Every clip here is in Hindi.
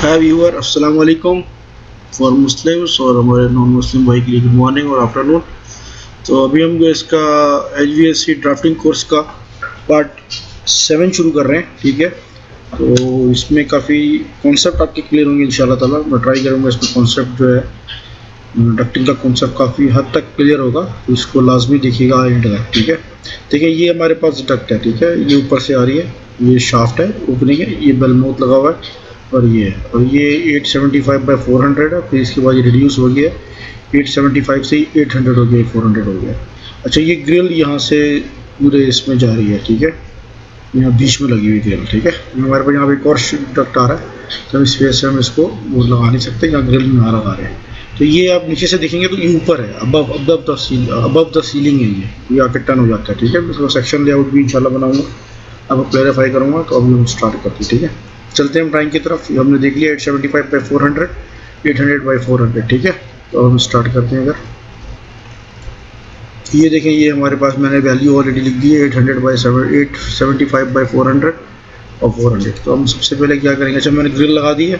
हाय व्यूअर, अस्सलाम वालेकुम फॉर मुस्लिम्स और हमारे नॉन मुस्लिम भाई के लिए गुड मॉर्निंग और आफ्टरनून। तो अभी हम जो इसका HVAC ड्राफ्टिंग कोर्स का पार्ट 7 शुरू कर रहे हैं। ठीक है, तो इसमें काफ़ी कॉन्सेप्ट आपके क्लियर होंगे इंशाल्लाह ताला। मैं ट्राई करूँगा इसमें कॉन्सेप्ट जो है डक्टिंग का कॉन्सेप्ट काफ़ी हद तक क्लियर होगा, तो इसको लाजमी देखिएगा एंड तक। ठीक है, देखिए ये हमारे पास डक्ट है। ठीक है, ये ऊपर से आ रही है, ये शाफ्ट है, ओपनिंग है, ये बेल माउथ लगा हुआ है और ये 875/400 है। फिर इसके बाद ये रिड्यूस हो गया 875 से 800 हो गया, 400 हो गया। अच्छा, ये ग्रिल यहाँ से पूरे इसमें जा रही है। ठीक है, यहाँ बीच में लगी हुई ग्रिल। ठीक है, हमारे पास यहाँ पे एक और डक्ट आ रहा है, तो इस वजह से हम इसको वो लगा नहीं सकते, यहाँ ग्रिल में लगा रहे हैं। तो ये आप नीचे से देखेंगे तो ये ऊपर है, अबव द सीलिंग है, ये आके टर्न हो जाता है। ठीक है, इसको सेक्शन लेआउट भी इंशाल्लाह बनाऊंगा, आपको क्लैरिफाई करूँगा। तो अभी हम स्टार्ट करते हैं। ठीक है, चलते हैं हम ड्राइंग की तरफ। हमने देख लिया 875/400, 800/400। ठीक है, तो हम स्टार्ट करते हैं। अगर ये देखें, ये हमारे पास मैंने वैल्यू ऑलरेडी लिख दी है 875/400 और 400। तो हम सबसे पहले क्या करेंगे, अच्छा मैंने ग्रिल लगा दी है,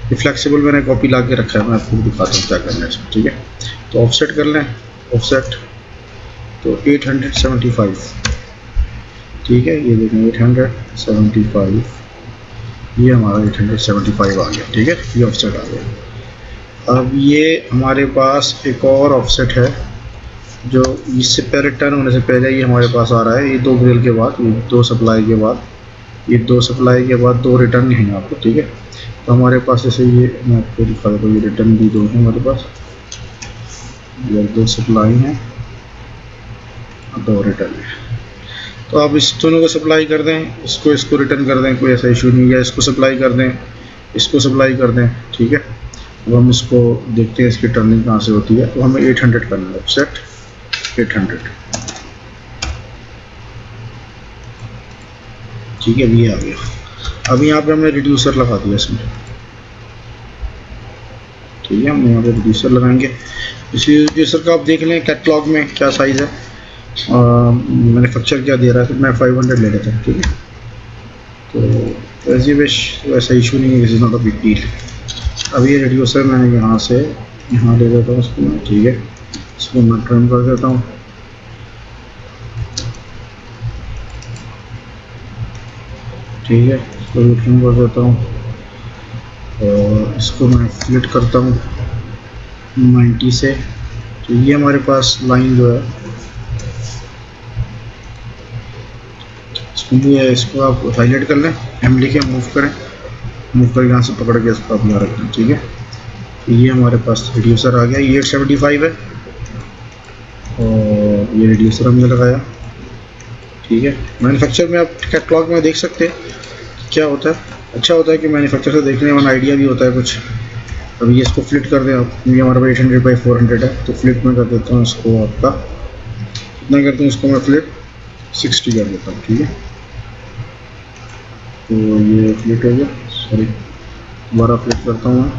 ये फ्लेक्सिबल मैंने कॉपी ला के रखा है, मैं आपको दिखाता हूँ क्या करना है इसमें। ठीक है, तो ऑफसेट कर लें, ऑफसेट तो 875। ठीक है, ये देखें 875, ये हमारा 875 आ गया। ठीक है, ये ऑफसेट आ गया। अब ये हमारे पास एक और ऑफसेट है जो इससे पहले टर्न होने से पहले ये हमारे पास आ रहा है, ये 2 ग्रिल के बाद, ये 2 सप्लाई के बाद, ये 2 सप्लाई के बाद 2 रिटर्न हैं आपको। ठीक है, तो हमारे पास जैसे ये मैं आपको दिखा देता हूँ, ये रिटर्न भी 2 हैं हमारे पास, ये 2 सप्लाई हैं और 2 रिटर्न है। तो आप इस दोनों को सप्लाई कर दें, इसको रिटर्न कर दें, कोई ऐसा इशू नहीं है। इसको सप्लाई कर दें, इसको सप्लाई कर दें। ठीक है, अब हम इसको देखते हैं इसकी टर्निंग कहाँ से होती है। तो हमें 800 करना है, ऑफसेट 800। ठीक है, ये आ गया। अब यहाँ पे हमने रिड्यूसर लगा दिया इसमें। ठीक है, हम यहाँ पे रिड्यूसर लगाएंगे। इस रिड्यूसर का आप देख लें कैटलॉग में क्या साइज़ है, मैन्युफैक्चर क्या दे रहा है, तो मैं 500 ले लेता हूँ। ठीक है, तो ऐसी वैसा इशू नहीं है, this is not a big deal. अब ये रिड्यूसर मैं यहाँ से यहाँ ले लेता हूँ इसको मैं। ठीक है, इसको मैं ट्रिम कर देता हूँ। ठीक है, इसको भी ट्रिम कर देता हूँ और इसको मैं फ्लिट करता हूँ 90 से। तो ये हमारे पास लाइन जो है इसको आप हाईलाइट कर लें, एम लिखे मूव करें, मूव करके यहाँ से पकड़ के इसको आप यहाँ रखें। ठीक है, तो ये हमारे पास रिड्यूसर आ गया, ये 875 है और ये रिड्यूसर हमने लगाया। ठीक है, मैन्युफैक्चर में आप कैटलॉग में देख सकते हैं क्या होता है। अच्छा होता है कि मैन्युफैक्चर से देखने में आइडिया भी होता है कुछ। अभी ये इसको फ्लिट कर दें आप, ये हमारे पास 800/400 है, तो फ्लिट में कर देता हूँ इसको। आपका कितना करता हूँ इसको मैं फ्लिट 60 कर देता हूँ। ठीक है, तो ये फ्लिट हो गया, सॉरी दोबारा फ्लिट करता हूँ मैं,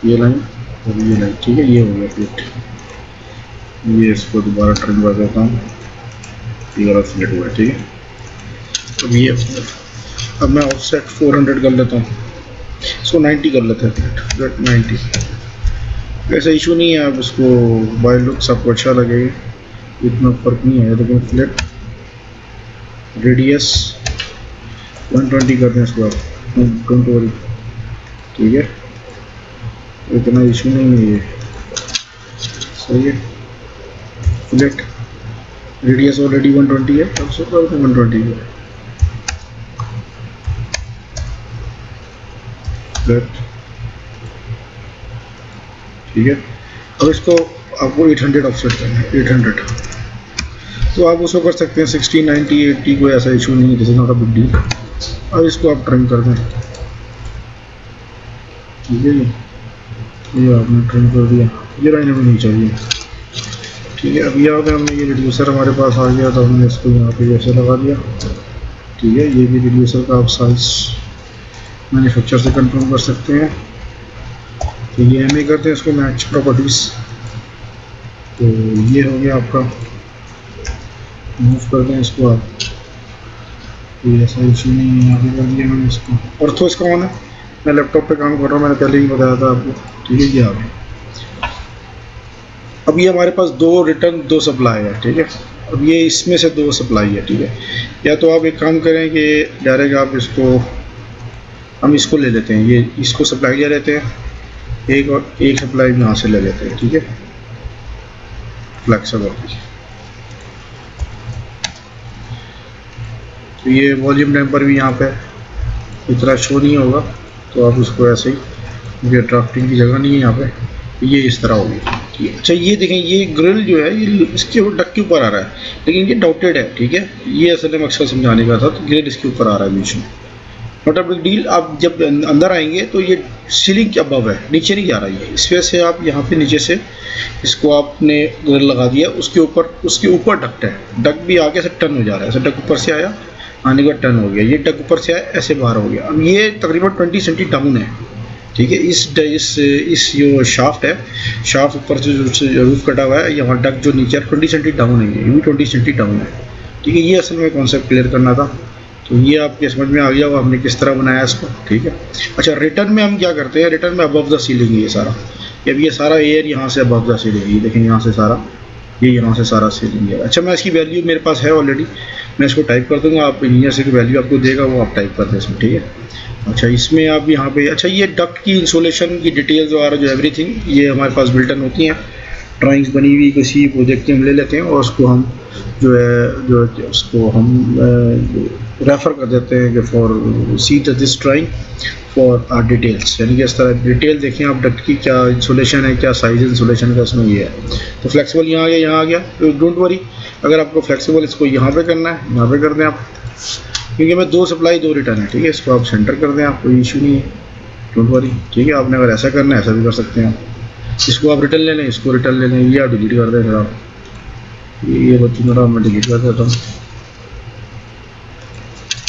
ये लाइन और ये लाइन। ठीक है, ये हो गया फ्लिट। ये इसको दोबारा ट्रिम कर देता हूँ, ये वाला फ्लिट हुआ है। ठीक है, अब ये अब मैं ऑफसेट 400 कर लेता हूँ, इसको 90 कर लेते हैं, फ्लिट 90। वैसा इशू नहीं है, आप इसको बाय लुक्स आपको अच्छा लगेगा, इतना फर्क नहीं है। लेकिन फ्लिट रेडियस 120 कर दें इसको आप, डोंट वरी। ठीक है, इतना इशू नहीं है, ये सही है। फ्लिट रेडियस ऑलरेडी 120 है, अब से 120 है। फ्लिट ठीक है, अब इसको आपको 800 ऑफसेट करना है, 800। तो आप उसको कर सकते हैं 60, 90, 80, कोई ऐसा इशू नहीं है, this is not a big deal. अब इसको आप ट्रिम कर दें। ठीक है, ये आपने ट्रिम कर दिया, ये लाइन हमें नहीं चाहिए। ठीक है, अब यहाँ पे हमने ये रिड्यूसर हमारे पास आ गया, तो हमने इसको यहाँ पे जैसे लगा दिया। ठीक है, ये भी रिड्यूसर का आप साइज मैन्युफैक्चर से कंट्रोल कर सकते हैं। तो ये हमें करते हैं इसको मैच प्रॉपर्टीज़। तो ये हो गया आपका, मूव कर दें इसको आप, कोई ऐसा इशू नहीं है। यहाँ पे कर दिया मैंने इसको, ऑर्थो इसका ऑन है, मैं लैपटॉप पे काम कर रहा हूँ, मैंने पहले ही बताया था आपको, ठीक है। ये आ गया। अब ये हमारे पास दो रिटर्न दो सप्लाई है, ठीक है। अब ये इसमें से दो सप्लाई है, ठीक है। या तो आप एक काम करें कि डायरेक्ट आप इसको, हम इसको ले लेते हैं, ये इसको सप्लाई ले लेते हैं एक, और एक सप्लाई यहाँ से ले लेते हैं, ठीक है, फ्लेक्सिबल की। तो ये वॉल्यूम डैम्पर भी यहाँ पे इतना शो नहीं होगा, तो आप उसको ऐसे ही, ये ड्राफ्टिंग की जगह नहीं है यहाँ पे, ये इस तरह होगी, ठीक है। अच्छा ये देखें, ये ग्रिल जो है ये इसके डक के ऊपर आ रहा है, लेकिन ये डॉटेड है, ठीक है। ये असल में मकसद समझाने का था, तो ग्रिल इसके ऊपर आ रहा है बीच में, नॉट अ बिग डील। आप जब अंदर आएंगे तो ये सीलिंग के अबव है, नीचे नहीं जा रहा है। इस वजह से आप यहाँ पे नीचे से इसको आपने ग्रिल लगा दिया, उसके ऊपर डक्ट है, डक्ट भी आगे से टर्न हो जा रहा है, ऐसे डक ऊपर से आया, आने का टर्न हो गया, ये डक ऊपर से आया, ऐसे बाहर हो गया। अब ये तकरीबन 20 सेंटी डाउन है, ठीक है। इस जो शाफ्ट है, शाफ्ट ऊपर से जो रूफ कटा हुआ है, यहाँ डक जो नीचे 20 सेंटी डाउन है, ये भी 20 सेंटी डाउन है, ठीक है। ये असल में कॉन्सेप्ट क्लियर करना था, तो ये आपके समझ में आ गया होगा हमने किस तरह बनाया इसको, ठीक है। अच्छा रिटर्न में हम क्या करते हैं, रिटर्न में अबव द सीलिंग है ये सारा, अब ये सारा एयर यहाँ से अबव द सीलिंग है, ये देखें यहाँ से सारा, ये यहाँ से सारा सीलिंग है। अच्छा मैं इसकी वैल्यू मेरे पास है ऑलरेडी, मैं इसको टाइप कर दूँगा, आप इंजीनियर से वैल्यू आपको देगा वो आप टाइप कर दें इसमें, ठीक है। अच्छा इसमें आप यहाँ पे, अच्छा ये डक्ट की इंसोलेशन की डिटेल्स वगैरह जो एवरीथिंग ये हमारे पास बिल्टन होती हैं, ड्राइंग्स बनी हुई किसी प्रोजेक्ट की हम ले लेते हैं, और उसको हम जो है जो उसको हम रेफ़र कर देते हैं कि for see this drawing for details, यानी कि इस तरह डिटेल देखें आप डक्ट की क्या इंसोलेशन है, क्या साइज इंसोलेशन का इसमें ये है। तो फ्लेक्सिबल यहाँ आ गया, तो डोंट वरी, अगर आपको फ्लेक्सिबल इसको यहाँ पे करना है यहाँ पे कर दें आप, क्योंकि मैं दो सप्लाई दो रिटर्न है, ठीक है। इसको आप सेंटर कर दें, आप कोई इशू नहीं है, डोंट वरी, ठीक है। आपने अगर ऐसा करना है ऐसा भी कर सकते हैं आप, इसको आप रिटर्न ले लें, इसको रिटर्न ले लें, ये आप डिलीट कर दें फिर आप, ये बच्चों मेरा मैं डिलीट कर देता हूँ,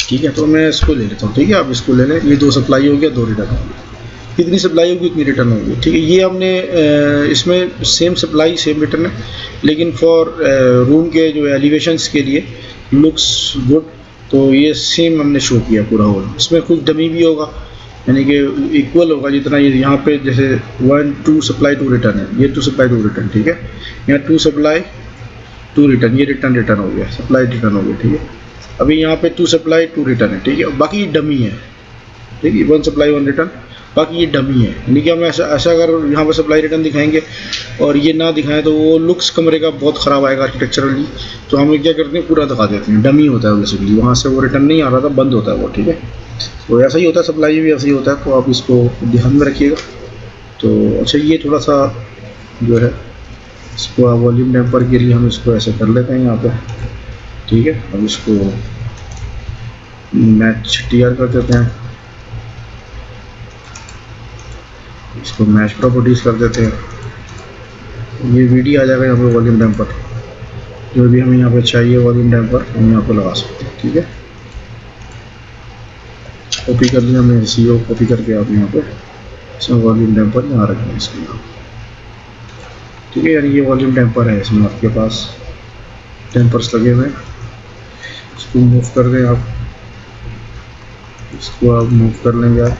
ठीक है। तो मैं इसको ले लेता हूँ, ठीक है, आप इसको ले लें, ये दो सप्लाई हो गया, दो रिटर्न हो गया, कितनी सप्लाई होगी उतनी रिटर्न होगी, ठीक है। ये हमने इसमें सेम सप्लाई सेम रिटर्न है, लेकिन फॉर रूम के जो एलिवेशंस के लिए लुक्स गुड, तो ये सेम हमने शो किया पूरा होल। इसमें कुछ डमी भी होगा, यानी कि इक्वल होगा जितना ये यहाँ पे, जैसे 1 2 सप्लाई 2 रिटर्न है, ये 2 सप्लाई 2 रिटर्न, ठीक है। यहाँ 2 सप्लाई 2 रिटर्न, ये रिटर्न हो गया, सप्लाई रिटर्न हो गया, ठीक है। अभी यहाँ पे 2 सप्लाई 2 रिटर्न है, ठीक है। बाकी ये डमी है, ठीक है, 1 सप्लाई 1 रिटर्न, बाकी ये डमी है, यानी कि हम ऐसा अगर यहाँ पर सप्लाई रिटर्न दिखाएंगे और ये ना दिखाएं तो वो लुक्स कमरे का बहुत ख़राब आएगा आर्किटेक्चरली, तो हम क्या करते हैं पूरा दिखा देते हैं, डमी होता है बेसिकली, वहाँ से वो रिटर्न नहीं आ रहा था, बंद होता है वो, ठीक है। तो ऐसा ही होता है, सप्लाई भी ऐसा ही होता है, तो आप इसको ध्यान में रखिएगा। तो अच्छा ये थोड़ा सा जो है इसको वॉल्यूम डैम्पर के लिए हम इसको ऐसे कर लेते हैं यहाँ पे, ठीक है। अब इसको मैच टीआर कर देते हैं, इसको मैच प्रॉपर्टीज़ कर देते हैं, ये वीडी आ जाएगा यहाँ पे वॉल्यूम डैम्पर, जो भी हमें यहाँ पे चाहिए वॉल्यूम डैम्पर हम यहाँ पे लगा सकते हैं, ठीक है। कॉपी कर लिया हमने, सीओ कॉपी करके आप यहाँ पे इसमें वॉल्यूम डैम्पर यहाँ रखेंगे इसके नाम, ठीक है। यानी ये वॉल्यूम डैम्पर है, इसमें आपके पास डैम्पर्स लगे हुए हैं, इसको मूव कर दें आप, इसको आप मूव कर लेंगे आप,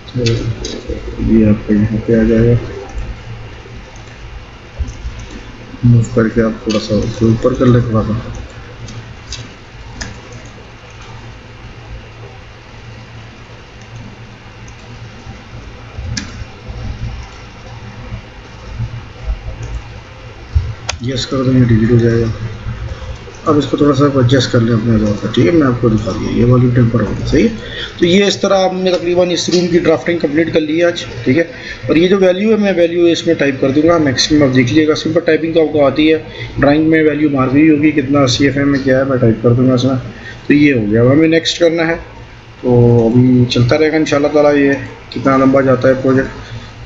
तो ये आपका यहाँ पे आ जाएगा, मूव करके आप थोड़ा सा उसको ऊपर कर लें थोड़ा सा, यस कर देंगे, डिलीट हो जाएगा। अब इसको थोड़ा सा एडजस्ट कर लें अपने हिसाब से, ठीक है। मैं आपको दिखा दिया, ये वॉल्यूम टेम्पर होगा, सही है। तो ये इस तरह हमने तकरीबन इस रूम की ड्राफ्टिंग कंप्लीट कर ली है आज, ठीक है। और ये जो वैल्यू है मैं वैल्यू इसमें टाइप कर दूंगा, मैक्सिमम आप देख लीजिएगा, सिंपल टाइपिंग तो आपको आती है, ड्राइंग में वैल्यू मार्क हुई होगी, कितना CFM में क्या है मैं टाइप कर दूँगा इसमें। तो ये हो गया, अब हमें नेक्स्ट करना है, तो अभी चलता रहेगा इंशाल्लाह ताला। ये कितना लंबा जाता है प्रोजेक्ट,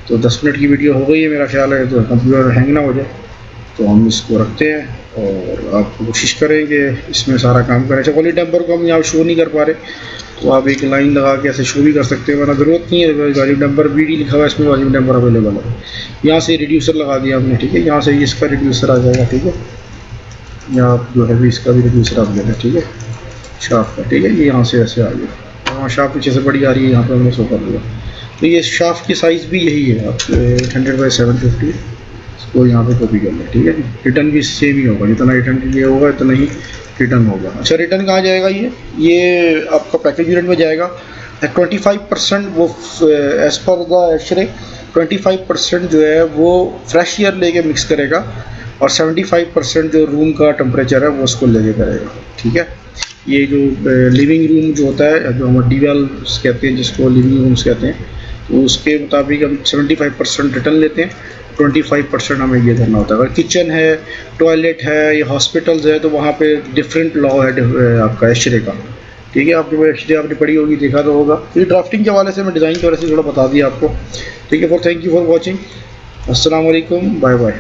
तो 10 मिनट की वीडियो हो गई है मेरा ख्याल है, तो कंप्यूटर हैंग ना हो जाए, तो हम इसको रखते हैं और आप कोशिश करें कि इसमें सारा काम करें। अच्छा वॉल्यूम डैम्पर को हम यहाँ शो नहीं कर पा रहे, तो आप एक लाइन लगा के ऐसे शो भी कर सकते हैं, वरना ज़रूरत नहीं है। वॉल्यूम डैम्पर BD लिखा हुआ है, इसमें वॉल्यूम डैम्पर अवेलेबल है। यहाँ से रिड्यूसर लगा दिया हमने, ठीक है, यहाँ से इसका रिड्यूसर आ जाएगा, ठीक है। यहाँ आप जो है भी इसका भी रिड्यूसर आप लेना, ठीक है, शाफ्ट का, ठीक है। ये यहाँ से ऐसे आ गया, वहाँ शाफ्ट पीछे से बड़ी आ रही है, यहाँ पे हमने शो कर दिया। तो ये शाफ्ट की साइज़ भी यही है, आप 800/750 इसको यहाँ पे कॉपी कर लें, ठीक है। रिटर्न भी सेम ही होगा, जितना रिटर्न के लिए होगा इतना ही रिटर्न होगा। अच्छा, रिटर्न कहाँ जाएगा? ये आपका पैकेज यूनिट में जाएगा। 25% वो एज़ पर द एक्सरे 25% जो है वो फ्रेश एयर लेके मिक्स करेगा और 75% जो रूम का टेम्परेचर है वो उसको लेके करेगा, ठीक है। ये जो लिविंग रूम जो होता है, जो हम डीवेल्स कहते हैं, जिसको लिविंग रूम्स कहते हैं, तो उसके मुताबिक हम 75% रिटर्न लेते हैं, 25% हमें ये करना होता है। अगर किचन है, टॉयलेट है या हॉस्पिटल्स है तो वहाँ पे डिफरेंट लॉ है आपका एक्सरे का, ठीक है। आपने एक्सरे आपने पढ़ी होगी, देखा तो होगा। ये ड्राफ्टिंग के हवाले से मैं डिज़ाइन के हवाले से थोड़ा बता दिया आपको, ठीक है। Thank you for watching. अस्सलाम वालेकुम, बाय बाय।